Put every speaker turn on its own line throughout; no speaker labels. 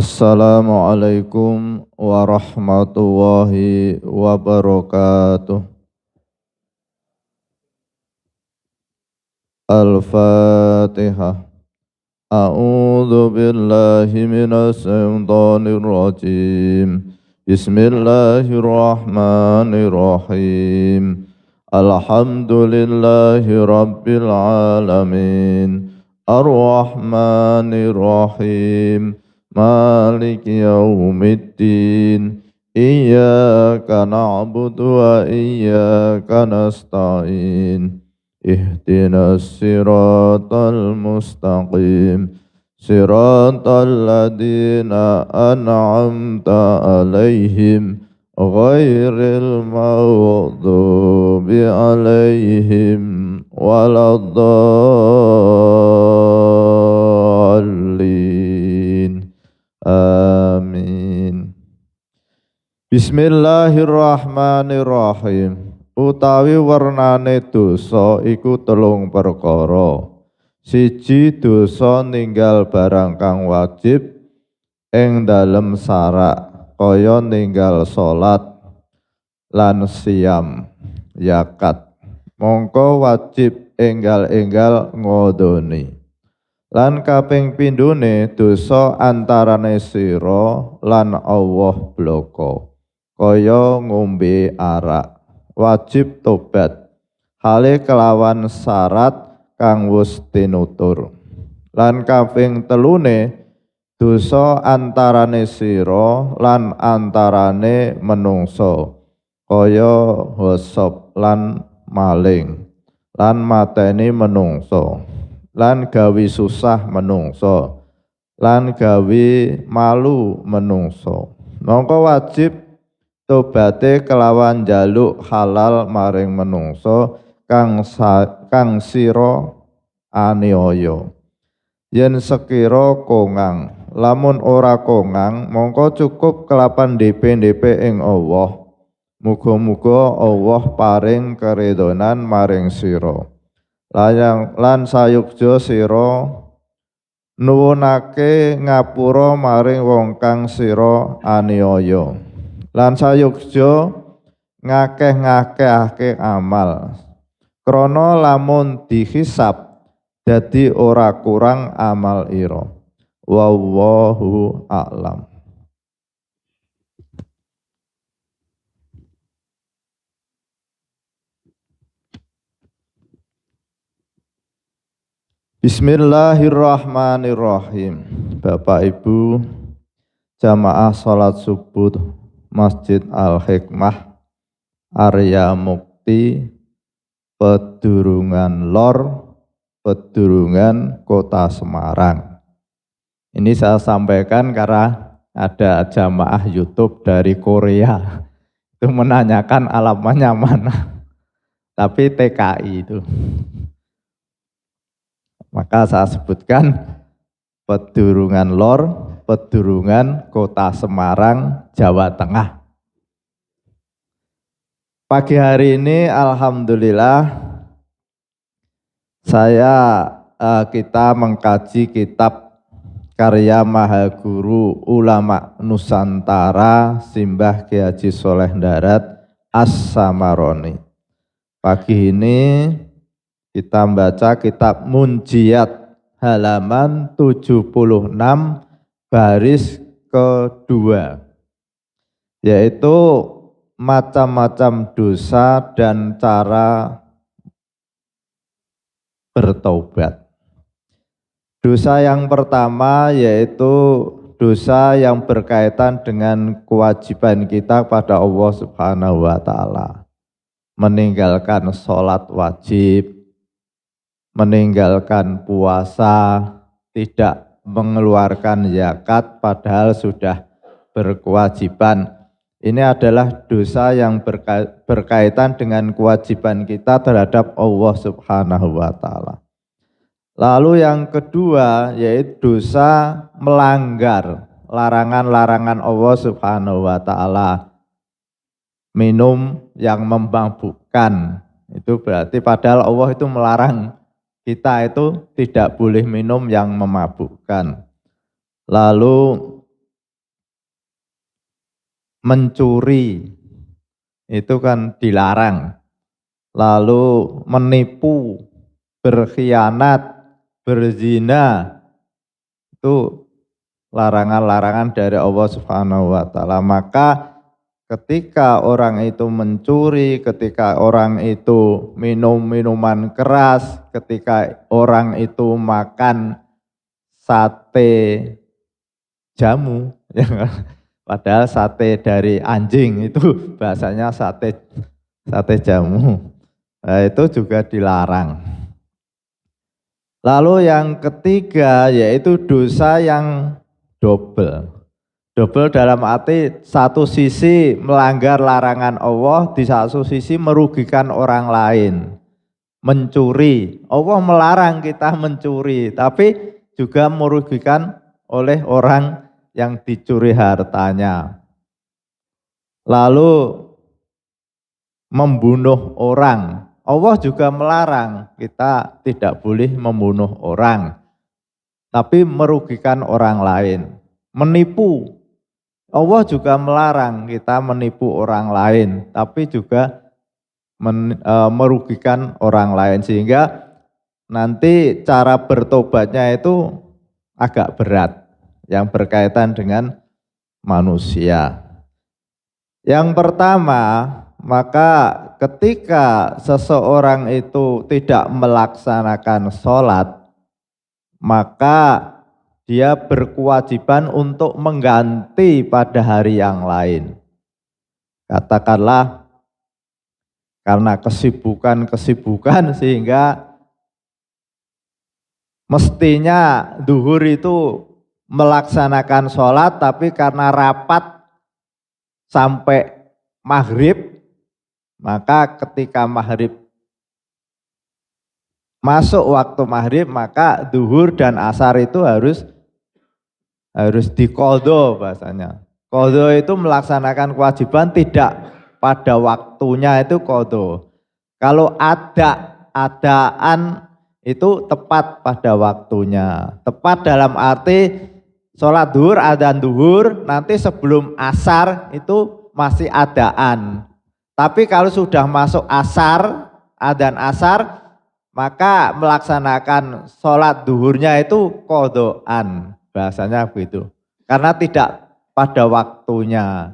Assalamualaikum warahmatullahi wabarakatuh. Al-Fatihah. A'udzu billahi minas syaitonir rajim. Bismillahirrahmanirrahim. Alhamdulillahi rabbil alamin. Ar-Rahmanir-Rahim. Maliki yaumiddin. Iyyaka na'budu wa iyyaka nasta'in. Ihdinas siratal mustaqim. Siratal ladzina an'amta 'alaihim ghairil maghdubi 'alaihim waladdallin. Amin. Bismillahirrahmanirrahim. Utawi wernane dosa iku telung perkara. Siji, dosa ninggal barang kang wajib ing dalem syarak, kaya ninggal salat lan siam zakat. Mongko wajib enggal-enggal ngodoni. Lan kaping pindhone dosa antarane sira lan Allah bloko, kaya ngombe arak. Wajib tobat hale kelawan syarat kang wis tinutur. Lan kaping telune dosa antarane sira lan antarane menungso, kaya hosop lan maling lan mateni menungso lan gawe susah menungso lan gawe malu menungso. Mongko wajib tobate kelawan jaluk halal maring menungso kang sira aniaya. Yen sekira kongang, lamun ora kongang mongko cukup kelapan DP ing Allah. Muga-muga Allah paring keridhonan maring sira. Lan sayukja sira nuwunake ngapura maring wong kang sira aniaya. Lan sayukja ngakeh-ngakehake amal. Krana lamun dihisab dadi ora kurang amal ira. Wallahu a'lam. Bismillahirrahmanirrahim. Bapak Ibu jamaah salat subuh Masjid Al-Hikmah Arya Mukti Pedurungan Lor, Pedurungan Kota Semarang. Ini saya sampaikan karena ada jamaah YouTube dari Korea itu menanyakan alamatnya mana, tapi TKI itu. Maka saya sebutkan Pedurungan Lor, Pedurungan Kota Semarang, Jawa Tengah. Pagi hari ini alhamdulillah kita mengkaji kitab karya Mahaguru Ulama Nusantara Simbah Ki Haji Sholeh Darat As-Samaroni. Pagi ini kita membaca kitab Munjiat halaman 76 baris kedua, yaitu macam-macam dosa dan cara bertaubat. Dosa yang pertama yaitu dosa yang berkaitan dengan kewajiban kita pada Allah Subhanahu wa Ta'ala. Meninggalkan sholat wajib, meninggalkan puasa, tidak mengeluarkan zakat padahal sudah berkewajiban. Ini adalah dosa yang berkaitan dengan kewajiban kita terhadap Allah Subhanahu wa Ta'ala. Lalu yang kedua yaitu dosa melanggar larangan-larangan Allah Subhanahu wa Ta'ala. Minum yang memabukkan, itu berarti padahal Allah itu melarang kita itu tidak boleh minum yang memabukkan. Lalu mencuri itu kan dilarang. Lalu menipu, berkhianat, berzina itu larangan-larangan dari Allah Subhanahu wa taala. Maka ketika orang itu mencuri, ketika orang itu minum minuman keras, ketika orang itu makan sate jamu, ya kan? Padahal sate dari anjing itu bahasanya sate jamu. Nah, itu juga dilarang. Lalu yang ketiga yaitu dosa yang double. Double dalam arti satu sisi melanggar larangan Allah, di satu sisi merugikan orang lain. Mencuri, Allah melarang kita mencuri, tapi juga merugikan oleh orang yang dicuri hartanya. Lalu membunuh orang, Allah juga melarang kita tidak boleh membunuh orang, tapi merugikan orang lain. Menipu, Allah juga melarang kita menipu orang lain, tapi juga merugikan orang lain. Sehingga nanti cara bertobatnya itu agak berat, yang berkaitan dengan manusia. Yang pertama, maka ketika seseorang itu tidak melaksanakan sholat, maka dia berkewajiban untuk mengganti pada hari yang lain. Katakanlah karena kesibukan sehingga mestinya duhur itu melaksanakan sholat, tapi karena rapat sampai maghrib, maka ketika maghrib masuk waktu maghrib, maka duhur dan asar itu harus diqadha bahasanya. Qadha itu melaksanakan kewajiban tidak pada waktunya, itu qadha. Kalau adaan itu tepat pada waktunya. Tepat dalam arti sholat duhur, adzan duhur, nanti sebelum asar itu masih adaan. Tapi kalau sudah masuk asar, adzan asar, maka melaksanakan sholat duhurnya itu qadhaan, bahasanya begitu. Karena tidak pada waktunya.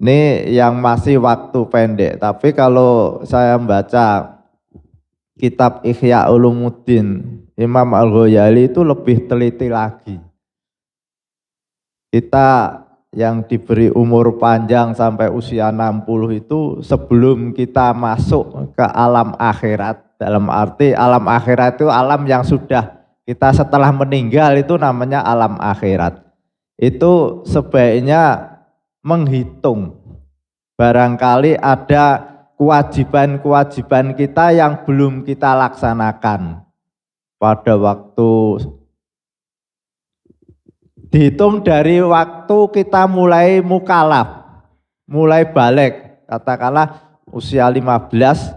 Ini yang masih waktu pendek. Tapi kalau saya membaca kitab Ihya Ulumuddin Imam Al-Ghazali itu lebih teliti lagi. Kita yang diberi umur panjang sampai usia 60 itu sebelum kita masuk ke alam akhirat. Dalam arti alam akhirat itu alam yang sudah kita setelah meninggal, itu namanya alam akhirat. Itu sebaiknya menghitung. Barangkali ada kewajiban-kewajiban kita yang belum kita laksanakan pada waktu, dihitung dari waktu kita mulai mukalaf, mulai balik. Katakanlah usia 15,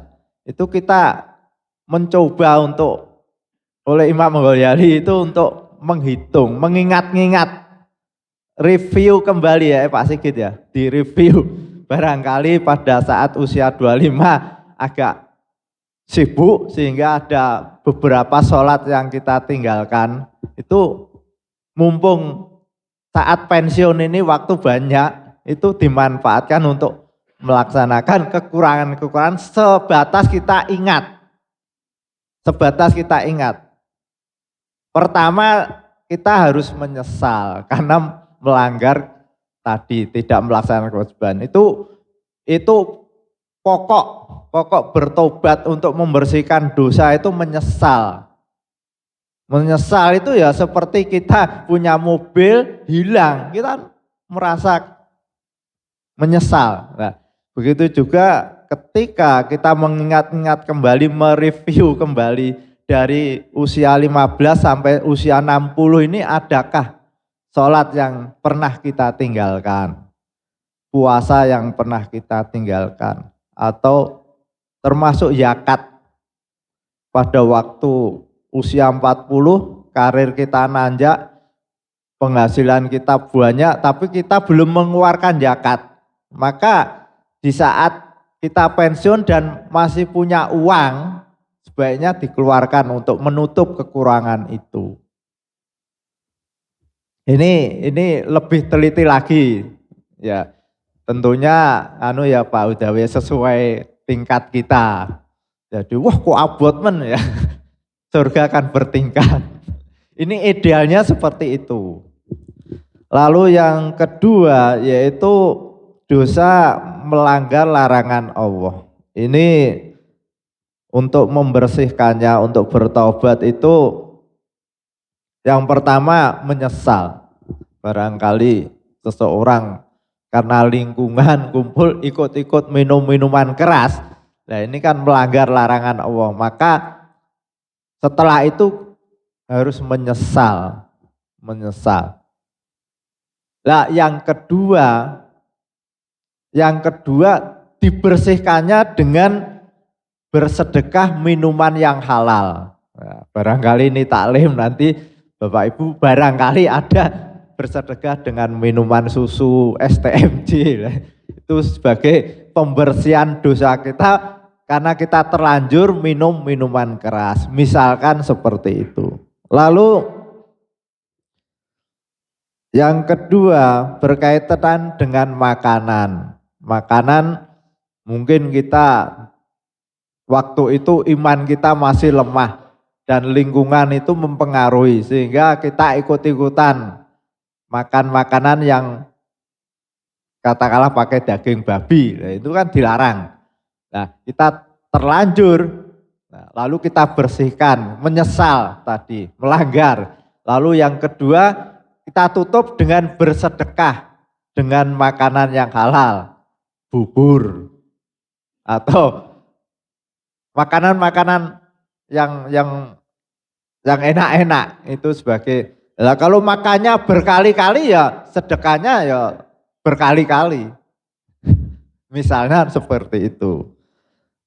itu kita mencoba untuk, oleh Imam Ghazali itu untuk menghitung, mengingat-ingat, review kembali ya Pak Sigit ya, di review. Barangkali pada saat usia 25 agak sibuk sehingga ada beberapa sholat yang kita tinggalkan. Itu mumpung saat pensiun ini waktu banyak, itu dimanfaatkan untuk melaksanakan kekurangan-kekurangan sebatas kita ingat. Sebatas kita ingat. Pertama, kita harus menyesal karena melanggar tadi, tidak melaksanakan kewajiban. Itu pokok bertobat untuk membersihkan dosa itu menyesal. Menyesal itu ya seperti kita punya mobil hilang, kita merasa menyesal. Nah, begitu juga ketika kita mengingat-ingat kembali, mereview kembali dari usia 15 sampai usia 60 ini, adakah sholat yang pernah kita tinggalkan, puasa yang pernah kita tinggalkan, atau termasuk zakat pada waktu usia 40, karir kita nanjak, penghasilan kita banyak tapi kita belum mengeluarkan zakat, maka di saat kita pensiun dan masih punya uang, sebaiknya dikeluarkan untuk menutup kekurangan itu. Ini lebih teliti lagi, ya tentunya ya Pak Udawi sesuai tingkat kita. Jadi wah kok abot men ya, surga kan bertingkat. Ini idealnya seperti itu. Lalu yang kedua yaitu dosa melanggar larangan Allah. Ini untuk membersihkannya, untuk bertaubat itu yang pertama menyesal. Barangkali seseorang karena lingkungan kumpul ikut-ikut minum minuman keras. Nah ini kan melanggar larangan Allah. Maka setelah itu harus menyesal. Nah yang kedua dibersihkannya dengan bersedekah minuman yang halal. Nah, barangkali ini taklim nanti Bapak Ibu barangkali ada bersedekah dengan minuman susu STMJ. Itu sebagai pembersihan dosa kita karena kita terlanjur minum minuman keras. Misalkan seperti itu. Lalu yang kedua berkaitan dengan makanan. Makanan mungkin kita waktu itu iman kita masih lemah dan lingkungan itu mempengaruhi sehingga kita ikut-ikutan makan makanan yang katakanlah pakai daging babi. Nah, itu kan dilarang. Nah, kita terlanjur, lalu kita bersihkan, menyesal tadi, melanggar. Lalu yang kedua kita tutup dengan bersedekah dengan makanan yang halal, bubur atau makanan-makanan yang enak-enak itu sebagai. Nah, kalau makannya berkali-kali ya sedekahnya ya berkali-kali. Misalnya seperti itu.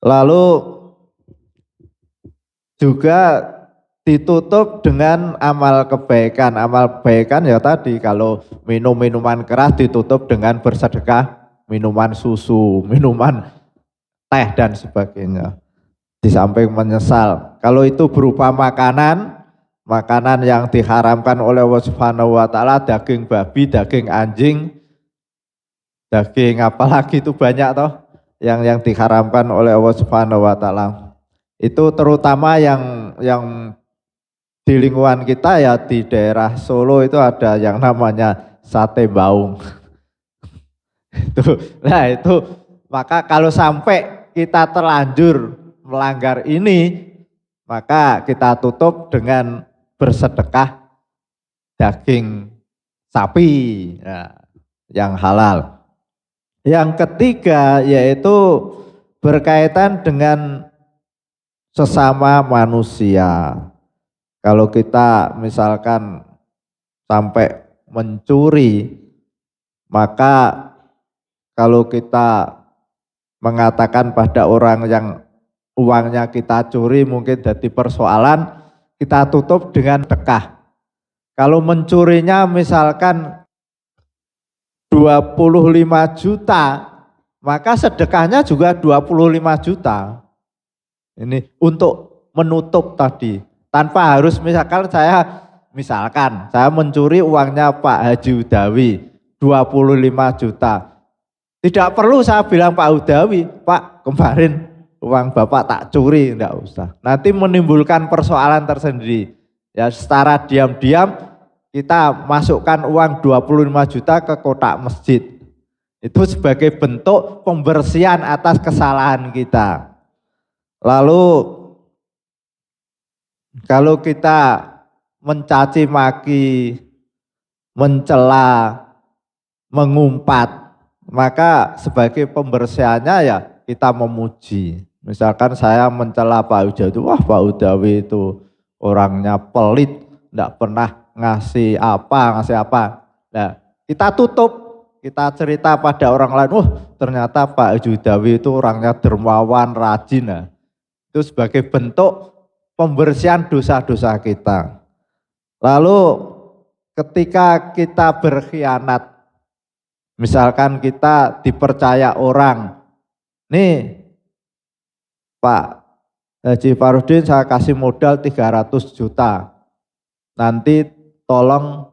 Lalu juga ditutup dengan amal kebaikan. Amal kebaikan ya tadi kalau minum minuman keras ditutup dengan bersedekah minuman susu, minuman teh dan sebagainya. Di samping menyesal. Kalau itu berupa makanan yang diharamkan oleh Allah Subhanahu wa taala, daging babi, daging anjing, daging apalagi itu banyak toh yang diharamkan oleh Allah Subhanahu wa taala. Itu terutama yang di lingkungan kita ya di daerah Solo itu ada yang namanya sate baung. Itu maka kalau sampai kita terlanjur melanggar ini, maka kita tutup dengan bersedekah daging sapi yang halal. Yang ketiga yaitu berkaitan dengan sesama manusia. Kalau kita misalkan sampai mencuri, maka kalau kita mengatakan pada orang yang uangnya kita curi mungkin jadi persoalan, kita tutup dengan sedekah. Kalau mencurinya misalkan 25 juta, maka sedekahnya juga 25 juta. Ini untuk menutup tadi. Tanpa harus misalkan saya mencuri uangnya Pak Haji Udawi 25 juta. Tidak perlu saya bilang Pak Udawi, Pak kemarin uang Bapak tak curi, enggak usah. Nanti menimbulkan persoalan tersendiri. Ya secara diam-diam kita masukkan uang 25 juta ke kotak masjid. Itu sebagai bentuk pembersihan atas kesalahan kita. Lalu kalau kita mencaci maki, mencela, mengumpat, maka sebagai pembersihannya ya kita memuji. Misalkan saya mencela Pak Udawi itu, wah Pak Udawi itu orangnya pelit, enggak pernah ngasih apa. Nah, kita tutup, kita cerita pada orang lain, wah ternyata Pak Udawi itu orangnya dermawan, rajin. Nah, itu sebagai bentuk pembersihan dosa-dosa kita. Lalu ketika kita berkhianat, misalkan kita dipercaya orang, nih Pak Haji Farudin saya kasih modal 300 juta, nanti tolong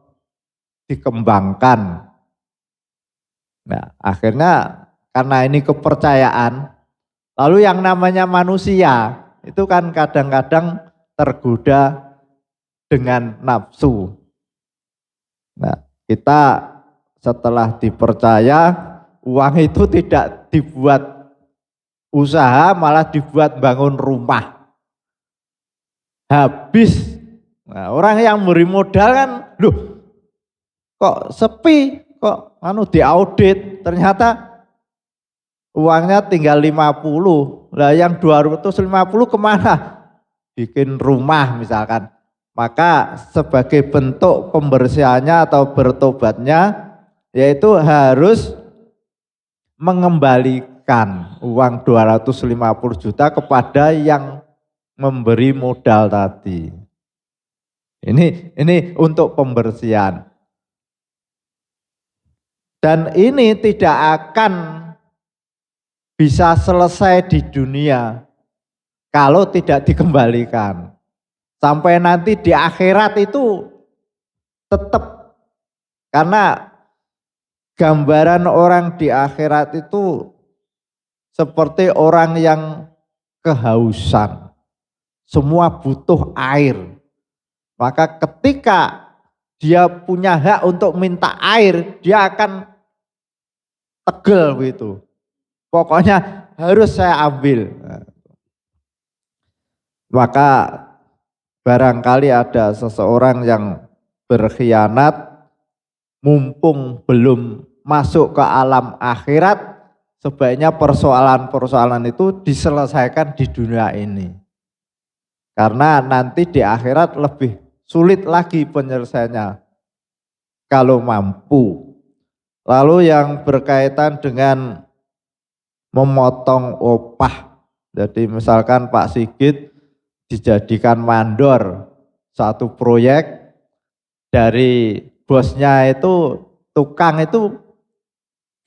dikembangkan. Nah, akhirnya karena ini kepercayaan, lalu yang namanya manusia itu kan kadang-kadang tergoda dengan nafsu. Nah, kita setelah dipercaya, uang itu tidak dibuat usaha, malah dibuat bangun rumah. Habis. Nah, orang yang beri modal kan, loh kok sepi, kok diaudit, ternyata uangnya tinggal 50. Lah yang 250 kemana? Bikin rumah misalkan. Maka sebagai bentuk pembersihannya atau bertobatnya, yaitu harus mengembalikan uang 250 juta kepada yang memberi modal tadi. Ini untuk pembersihan. Dan ini tidak akan bisa selesai di dunia kalau tidak dikembalikan. Sampai nanti di akhirat itu tetap, karena gambaran orang di akhirat itu seperti orang yang kehausan, semua butuh air. Maka ketika dia punya hak untuk minta air, dia akan tegel begitu. Pokoknya harus saya ambil. Maka barangkali ada seseorang yang berkhianat, mumpung belum masuk ke alam akhirat, sebaiknya persoalan-persoalan itu diselesaikan di dunia ini. Karena nanti di akhirat lebih sulit lagi penyelesaiannya kalau mampu. Lalu yang berkaitan dengan memotong upah. Jadi misalkan Pak Sigit dijadikan mandor satu proyek, dari bosnya itu tukang itu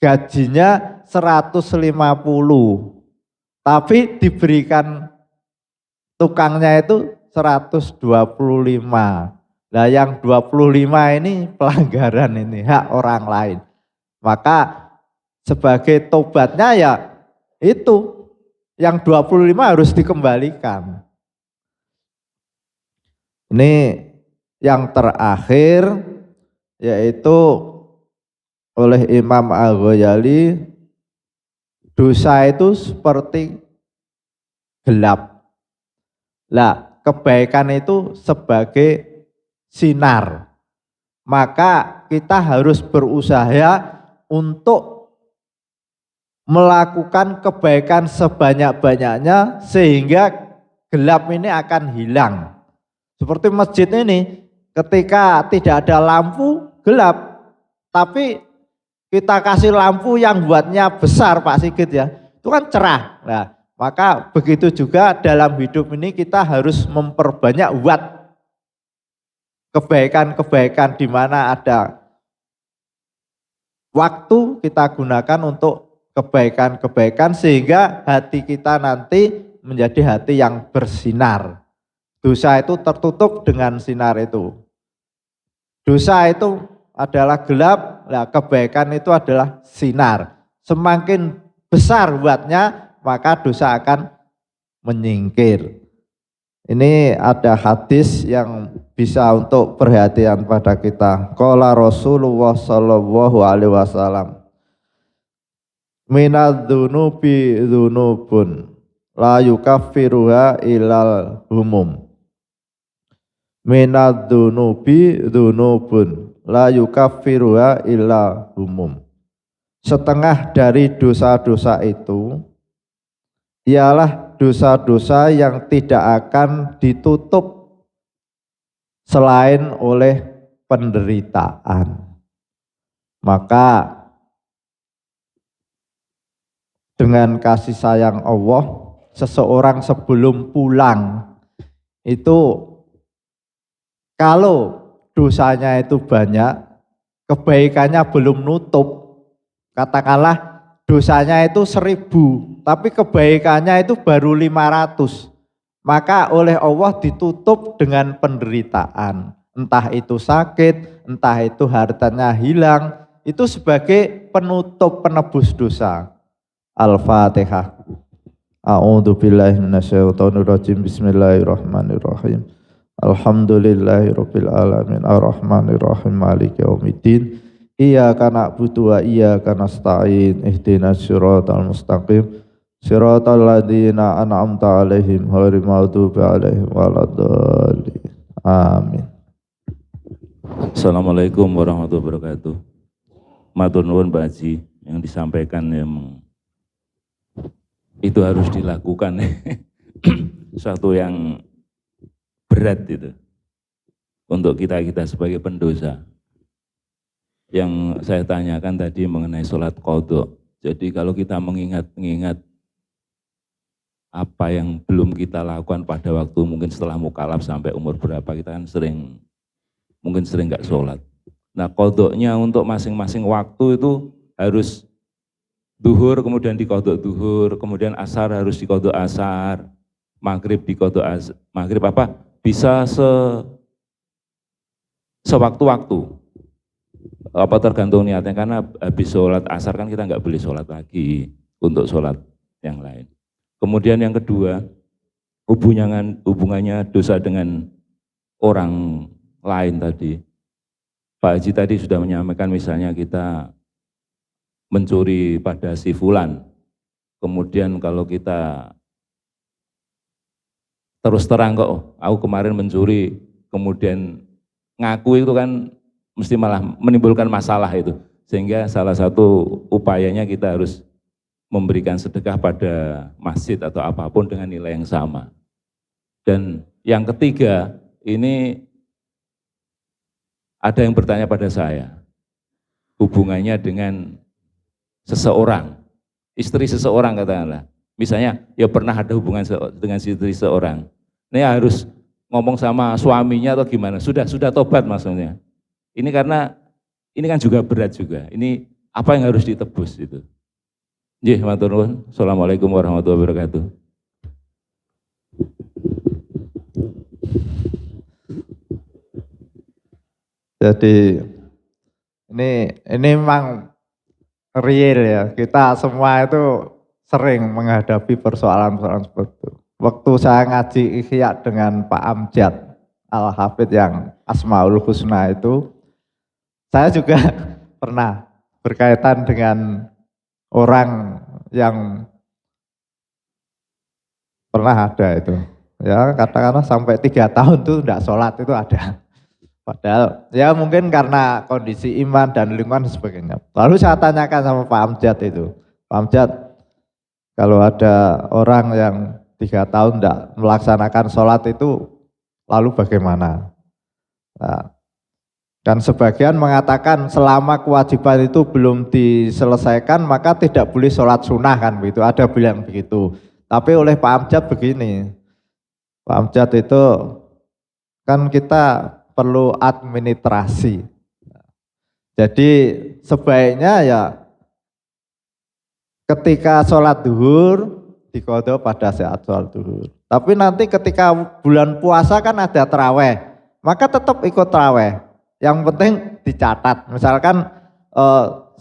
gajinya 150, tapi diberikan tukangnya itu 125. Nah yang 25 ini pelanggaran, ini hak orang lain. Maka sebagai tobatnya ya itu, yang 25 harus dikembalikan. Ini yang terakhir, yaitu oleh Imam Al-Ghazali, dosa itu seperti gelap. Lah, kebaikan itu sebagai sinar. Maka kita harus berusaha untuk melakukan kebaikan sebanyak-banyaknya sehingga gelap ini akan hilang. Seperti masjid ini, ketika tidak ada lampu, gelap. Tapi kita kasih lampu yang buatnya besar, Pak Sigit ya, itu kan cerah. Nah, maka begitu juga dalam hidup ini kita harus memperbanyak buat kebaikan-kebaikan, di mana ada waktu kita gunakan untuk kebaikan-kebaikan sehingga hati kita nanti menjadi hati yang bersinar. Dosa itu tertutup dengan sinar itu. Dosa itu adalah gelap, nah kebaikan itu adalah sinar. Semakin besar buatnya, maka dosa akan menyingkir. Ini ada hadis yang bisa untuk perhatian pada kita. Qala Rasulullah sallallahu alaihi wasallam, minadz dzunubi dzunubun la yukaffiruha ilal humum. Minadz dzunubi dzunubun la yukaffiruha illa humum. Setengah dari dosa-dosa itu ialah dosa-dosa yang tidak akan ditutup selain oleh penderitaan. Maka dengan kasih sayang Allah, seseorang sebelum pulang itu kalau dosanya itu banyak, kebaikannya belum nutup. Katakanlah dosanya itu 1000, tapi kebaikannya itu baru 500. Maka oleh Allah ditutup dengan penderitaan. Entah itu sakit, entah itu hartanya hilang, itu sebagai penutup penebus dosa. Al-Fatihah. A'udzu billahi minasyaitonir rajim. Bismillahirrahmanirrahim. Alhamdulillahirabbil alamin arrahmanir rahim maliki yaumiddin. Iyyaka na'budu wa iyyaka nasta'in. Ihdinas siratal mustaqim. Siratal ladzina an'amta 'alaihim ghairil maghdubi 'alaihim waladdallin. Amin.
Assalamualaikum warahmatullahi wabarakatuh. Matur nuwun Pak Haji, yang disampaikan yang itu harus dilakukan. Suatu yang berat itu untuk kita sebagai pendosa. Yang saya tanyakan tadi mengenai sholat qadha. Jadi kalau kita mengingat apa yang belum kita lakukan pada waktu mungkin setelah mukallaf sampai umur berapa, kita kan mungkin sering nggak sholat. Nah, qadha-nya untuk masing-masing waktu itu harus duhur, kemudian di qadha duhur, kemudian asar harus di qadha asar, maghrib di qadha maghrib, apa bisa sewaktu-waktu, apa tergantung niatnya, karena habis sholat asar kan kita nggak boleh sholat lagi untuk sholat yang lain. Kemudian yang kedua, hubungannya dosa dengan orang lain tadi. Pak Haji tadi sudah menyampaikan, misalnya kita mencuri pada si fulan, kemudian kalau kita terus terang kok, aku kemarin mencuri, kemudian ngaku, itu kan mesti malah menimbulkan masalah itu. Sehingga salah satu upayanya kita harus memberikan sedekah pada masjid atau apapun dengan nilai yang sama. Dan yang ketiga, ini ada yang bertanya pada saya, hubungannya dengan seseorang, istri seseorang katakanlah. Misalnya, ya pernah ada hubungan dengan istri seseorang. Ini harus ngomong sama suaminya atau gimana? Sudah tobat maksudnya. Ini karena ini kan juga berat juga. Ini apa yang harus ditebus itu? Nggih, matur nuwun. Assalamualaikum warahmatullahi wabarakatuh.
Jadi ini memang real ya. Kita semua itu sering menghadapi persoalan-persoalan seperti itu. Waktu saya ngaji Ihya dengan Pak Amjad Al-Hafidh yang Asmaul Husna itu, saya juga pernah berkaitan dengan orang yang pernah ada itu. Ya katakanlah sampai 3 tahun tuh tidak sholat itu ada. Padahal ya mungkin karena kondisi iman dan lingkungan dan sebagainya. Lalu saya tanyakan sama Pak Amjad itu, Pak Amjad, kalau ada orang yang 3 tahun tidak melaksanakan sholat itu, lalu bagaimana? Nah, dan sebagian mengatakan selama kewajiban itu belum diselesaikan maka tidak boleh sholat sunnah kan begitu. Ada bilang begitu. Tapi oleh Pak Amjad begini, Pak Amjad itu kan kita perlu administrasi. Jadi sebaiknya ya ketika sholat duhur diqadha pada saat sholat duhur. Tapi nanti ketika bulan puasa kan ada taraweh, maka tetap ikut taraweh. Yang penting dicatat. Misalkan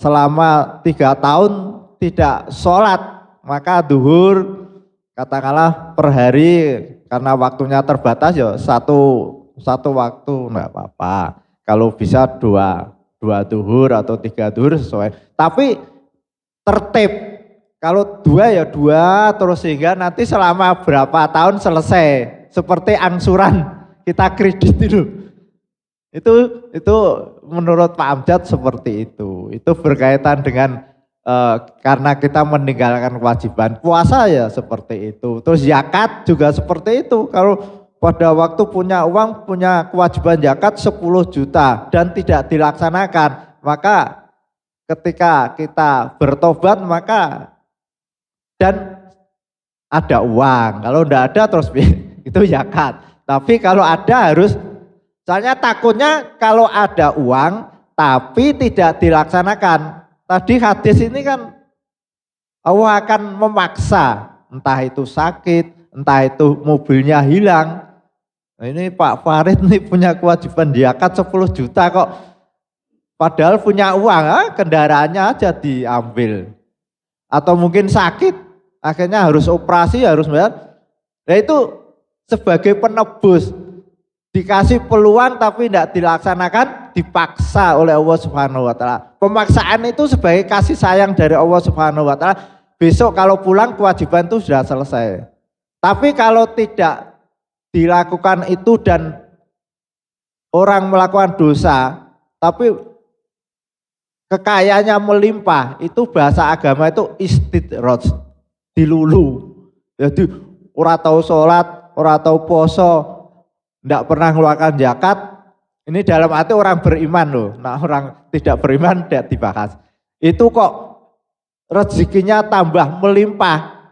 selama 3 tahun tidak sholat, maka duhur katakanlah per hari karena waktunya terbatas ya satu waktu enggak apa-apa. Kalau bisa dua duhur atau 3 duhur sesuai. Tapi tertib. Kalau 2 ya 2 terus sehingga nanti selama berapa tahun selesai. Seperti angsuran kita kredit itu menurut Pak Amjad seperti itu. Itu berkaitan dengan karena kita meninggalkan kewajiban. Puasa ya seperti itu. Terus zakat juga seperti itu. Kalau pada waktu punya uang, punya kewajiban zakat 10 juta dan tidak dilaksanakan, maka ketika kita bertobat maka dan ada uang, kalau tidak ada terus itu zakat. Tapi kalau ada harus Soalnya takutnya kalau ada uang tapi tidak dilaksanakan. Tadi hadis ini kan Allah akan memaksa, entah itu sakit, entah itu mobilnya hilang. Nah, ini Pak Farid nih punya kewajiban zakat 10 juta kok. Padahal punya uang, kendaraannya aja diambil. Atau mungkin sakit, akhirnya harus operasi, harus bayar. Nah itu sebagai penebus. Dikasih peluang tapi tidak dilaksanakan, dipaksa oleh Allah Subhanahu wa taala. Pemaksaan itu sebagai kasih sayang dari Allah Subhanahu wa taala. Besok kalau pulang kewajiban itu sudah selesai. Tapi kalau tidak dilakukan itu dan orang melakukan dosa, tapi kekayaannya melimpah, itu bahasa agama itu istidraj, dilulu. Jadi ora tahu sholat, ora tahu poso, tidak pernah mengeluarkan zakat, ini dalam arti orang beriman loh. Nah orang tidak beriman tidak dibahas. Itu kok rezekinya tambah melimpah.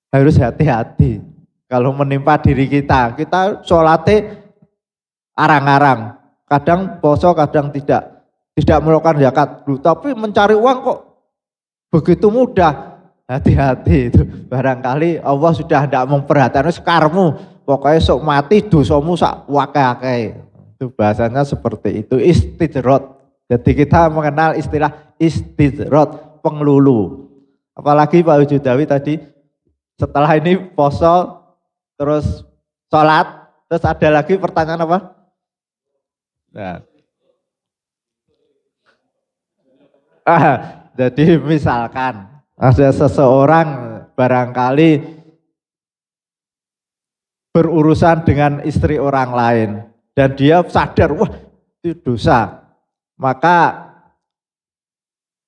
Harus hati-hati. Kalau menimpa diri kita sholatnya arang-arang. Kadang poso, kadang tidak melakukan zakat. Tapi mencari uang kok begitu mudah. Hati-hati itu. Barangkali Allah sudah tidak memperhatikan sekarmu. Pokoknya sok mati dosamu sak wakai-wakai. Itu bahasanya seperti itu, istidraj. Jadi kita mengenal istilah istidraj, pengelulu. Apalagi Pak Ujudawi tadi setelah ini poso terus sholat, terus ada lagi pertanyaan apa? Nah. Jadi misalkan ada seseorang barangkali berurusan dengan istri orang lain dan dia sadar wah itu dosa, maka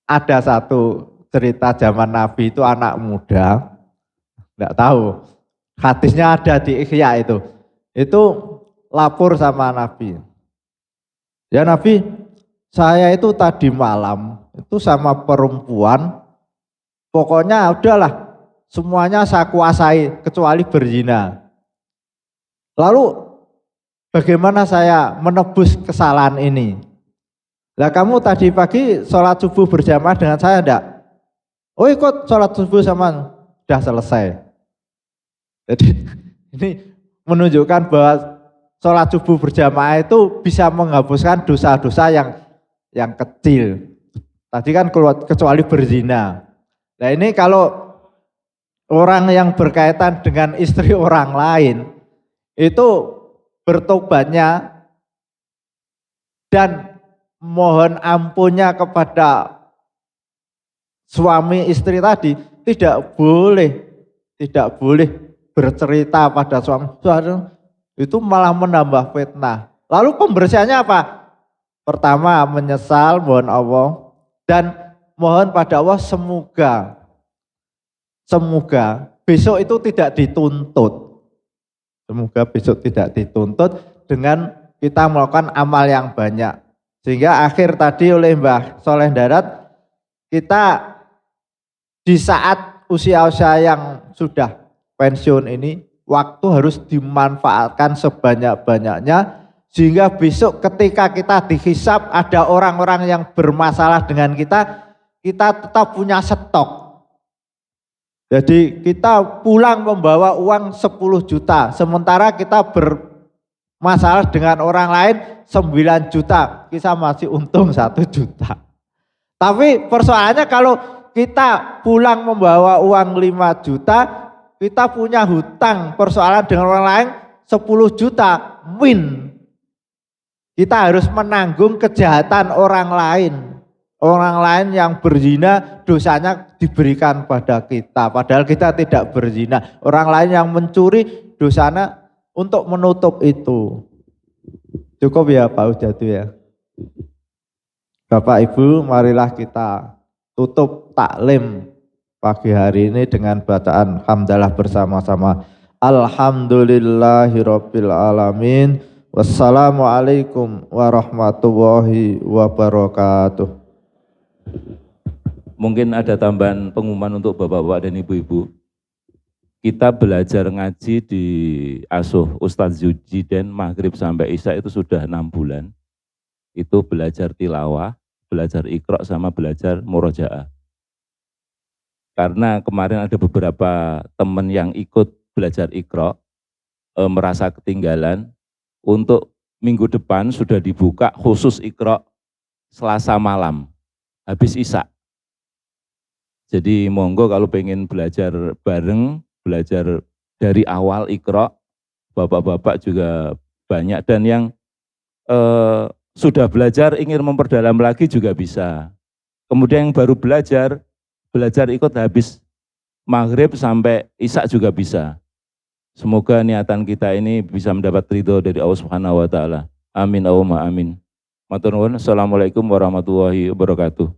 ada satu cerita zaman Nabi itu anak muda, enggak tahu hadisnya ada di Ikhya itu lapor sama Nabi, ya Nabi saya itu tadi malam itu sama perempuan, pokoknya udahlah semuanya saya kuasai kecuali berzina. Lalu bagaimana saya menebus kesalahan ini? Lah kamu tadi pagi sholat subuh berjamaah dengan saya enggak? Oh ikut sholat subuh sama, sudah selesai. Jadi ini menunjukkan bahwa sholat subuh berjamaah itu bisa menghapuskan dosa-dosa yang kecil. Tadi kan kecuali berzina. Nah ini kalau orang yang berkaitan dengan istri orang lain, itu bertobatnya dan mohon ampunnya kepada suami istri tadi tidak boleh bercerita pada suami itu malah menambah fitnah. Lalu pembersihannya apa? Pertama menyesal, mohon Allah dan mohon pada Allah semoga besok itu tidak dituntut. Semoga besok tidak dituntut dengan kita melakukan amal yang banyak. Sehingga akhir tadi oleh Mbah Soleh Darat, kita di saat usia-usia yang sudah pensiun ini, waktu harus dimanfaatkan sebanyak-banyaknya. Sehingga besok ketika kita dihisab ada orang-orang yang bermasalah dengan kita tetap punya stok. Jadi kita pulang membawa uang 10 juta, sementara kita bermasalah dengan orang lain 9 juta, kita masih untung 1 juta. Tapi persoalannya kalau kita pulang membawa uang 5 juta, kita punya hutang persoalan dengan orang lain 10 juta, win. Kita harus menanggung kejahatan orang lain. Orang lain yang berzina dosanya diberikan pada kita, padahal kita tidak berzina. Orang lain yang mencuri dosanya untuk menutup itu. Cukup ya Pak Ujadu ya. Bapak Ibu, marilah kita tutup taklim pagi hari ini dengan bacaan hamdalah bersama-sama. Alhamdulillahirabbil alamin. Wassalamualaikum warahmatullahi wabarakatuh.
Mungkin ada tambahan pengumuman untuk bapak-bapak dan ibu-ibu. kita belajar ngaji di asuh Ustadz Zujiden maghrib sampai isya itu sudah 6 bulan. Itu belajar tilawah, belajar iqra sama belajar murojaah. Karena kemarin ada beberapa teman yang ikut belajar iqra, merasa ketinggalan, untuk minggu depan sudah dibuka khusus iqra Selasa malam, habis isya. Jadi monggo kalau pengen belajar bareng, belajar dari awal iqra, bapak-bapak juga banyak, dan yang sudah belajar ingin memperdalam lagi juga bisa. Kemudian yang baru belajar ikut habis maghrib sampai isya juga bisa. Semoga niatan kita ini bisa mendapat ridho dari Allah Subhanahu wa Ta'ala. Amin Allahumma amin. Matur nuwun. Assalamualaikum warahmatullahi wabarakatuh.